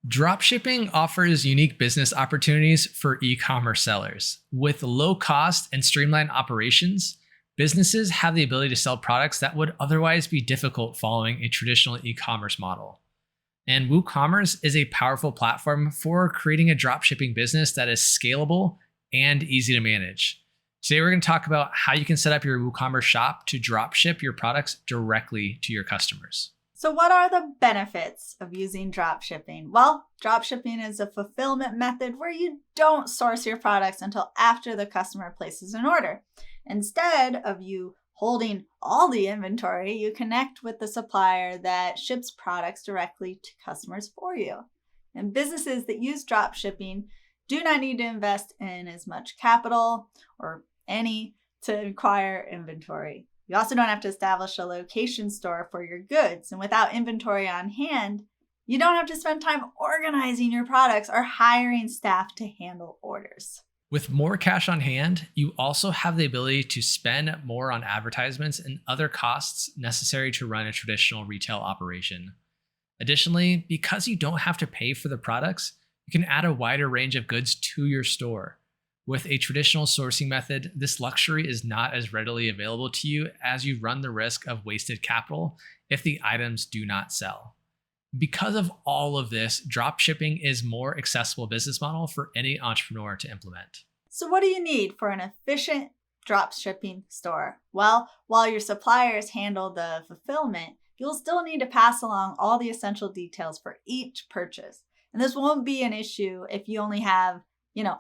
Dropshipping offers unique business opportunities for e commerce sellers. With low cost and streamlined operations, businesses have the ability to sell products that would otherwise be difficult following a traditional e commerce model. And WooCommerce is a powerful platform for creating a dropshipping business that is scalable and easy to manage. Today, we're going to talk about how you can set up your WooCommerce shop to dropship your products directly to your customers. So what are the benefits of using dropshipping? Well, dropshipping is a fulfillment method where you don't source your products until after the customer places an order. Instead of you holding all the inventory, you connect with the supplier that ships products directly to customers for you. And businesses that use dropshipping do not need to invest in as much capital or any to acquire inventory. You also don't have to establish a location store for your goods. And without inventory on hand, you don't have to spend time organizing your products or hiring staff to handle orders. With more cash on hand, you also have the ability to spend more on advertisements and other costs necessary to run a traditional retail operation. Additionally, because you don't have to pay for the products, you can add a wider range of goods to your store. With a traditional sourcing method, this luxury is not as readily available to you as you run the risk of wasted capital if the items do not sell. Because of all of this, dropshipping is a more accessible business model for any entrepreneur to implement. So what do you need for an efficient dropshipping store? Well, while your suppliers handle the fulfillment, you'll still need to pass along all the essential details for each purchase. And this won't be an issue if you only have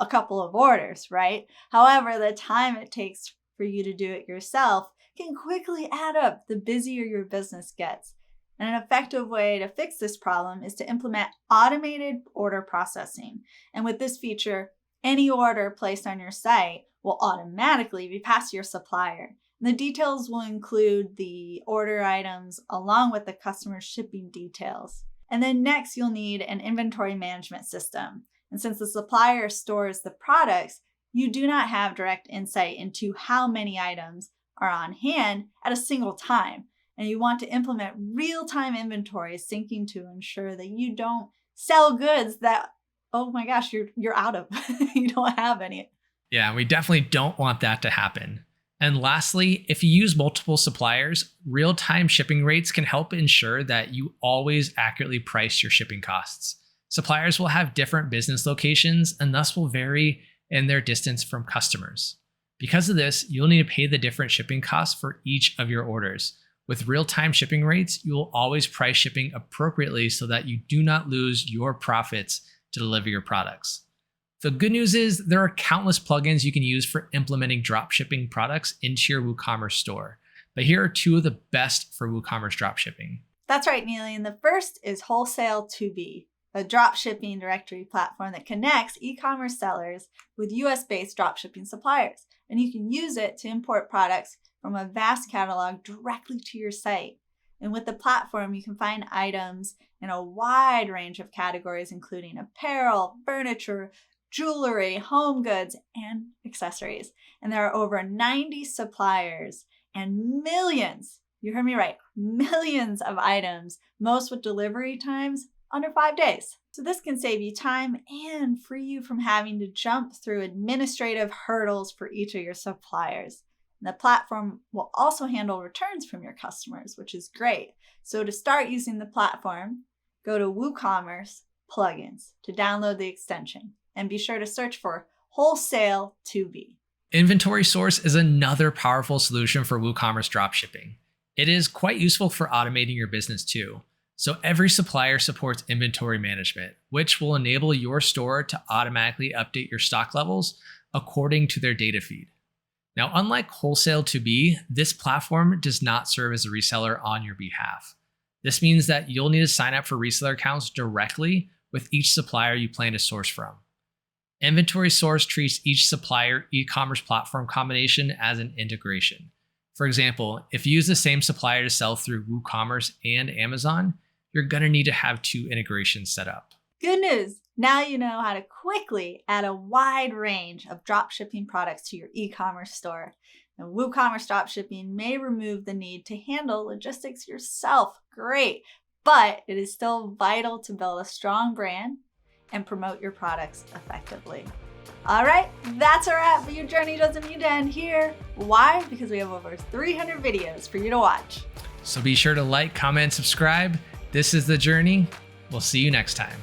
a couple of orders, right? However, the time it takes for you to do it yourself can quickly add up the busier your business gets. And an effective way to fix this problem is to implement automated order processing. And with this feature, any order placed on your site will automatically be passed to your supplier. And the details will include the order items along with the customer's shipping details. And then next, you'll need an inventory management system. And since the supplier stores the products, you do not have direct insight into how many items are on hand at a single time. And you want to implement real-time inventory syncing to ensure that you don't sell goods that, oh my gosh, you're out of. You don't have any. Yeah, we definitely don't want that to happen. And lastly, if you use multiple suppliers, real-time shipping rates can help ensure that you always accurately price your shipping costs. Suppliers will have different business locations and thus will vary in their distance from customers. Because of this, you'll need to pay the different shipping costs for each of your orders. With real-time shipping rates, you will always price shipping appropriately so that you do not lose your profits to deliver your products. The good news is there are countless plugins you can use for implementing dropshipping products into your WooCommerce store. But here are two of the best for WooCommerce dropshipping. That's right, Neely. And the first is Wholesale2B, a dropshipping directory platform that connects e-commerce sellers with US-based dropshipping suppliers. And you can use it to import products from a vast catalog directly to your site. And with the platform, you can find items in a wide range of categories, including apparel, furniture, jewelry, home goods, and accessories. And there are over 90 suppliers and millions, you heard me right, millions of items, most with delivery times under 5 days. So this can save you time and free you from having to jump through administrative hurdles for each of your suppliers. And the platform will also handle returns from your customers, which is great. So to start using the platform, go to WooCommerce plugins to download the extension and be sure to search for Wholesale2B. Inventory Source is another powerful solution for WooCommerce dropshipping. It is quite useful for automating your business too. So every supplier supports inventory management, which will enable your store to automatically update your stock levels according to their data feed. Now, unlike Wholesale2B, this platform does not serve as a reseller on your behalf. This means that you'll need to sign up for reseller accounts directly with each supplier you plan to source from. Inventory Source treats each supplier e-commerce platform combination as an integration. For example, if you use the same supplier to sell through WooCommerce and Amazon, you're going to need to have two integrations set up. Good news! Now you know how to quickly add a wide range of dropshipping products to your e-commerce store. And WooCommerce dropshipping may remove the need to handle logistics yourself. Great! but it is still vital to build a strong brand and promote your products effectively. All right, that's a wrap, but your journey doesn't need to end here. Why? Because we have over 300 videos for you to watch. So be sure to like, comment, subscribe. This is The Journey. We'll see you next time.